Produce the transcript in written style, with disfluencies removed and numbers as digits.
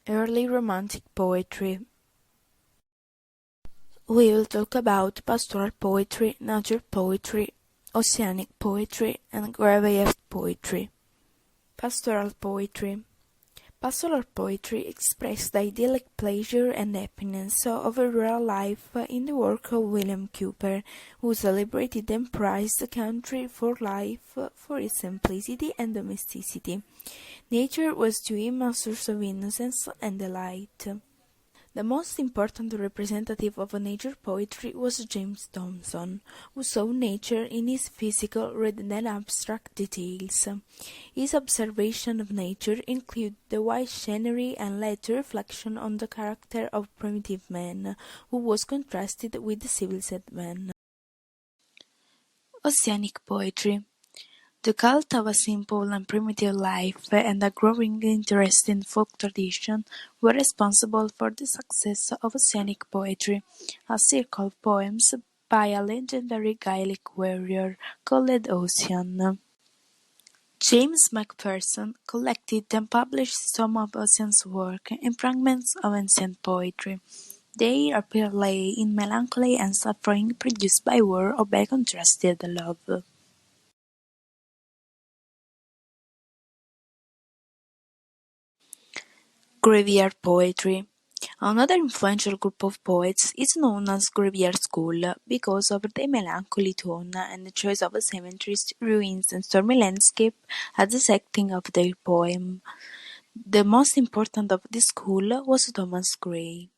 Early Romantic Poetry. We will talk about pastoral poetry, nature poetry, oceanic poetry, and graveyard poetry. Pastoral poetry. Pastoral poetry expressed the idyllic pleasure and happiness of a rural life in the work of William Cowper, who celebrated and praised the country for life for its simplicity and domesticity. Nature was to him a source of innocence and delight. The most important representative of nature poetry was James Thomson, who saw nature in its physical rather than abstract details. His observation of nature included the wide scenery and led to reflection on the character of primitive man, who was contrasted with the civilized man. Oceanic poetry. The cult of a simple and primitive life and a growing interest in folk tradition were responsible for the success of oceanic poetry, a circle of poems by a legendary Gaelic warrior called Ossian. James Macpherson collected and published some of Ossian's work in fragments of ancient poetry. They appear lay in melancholy and suffering produced by war or by contrasted love. Graveyard poetry. Another influential group of poets is known as Graveyard School because of their melancholy tone and the choice of cemeteries, ruins, and stormy landscape as the setting of their poem. The most important of this school was Thomas Gray.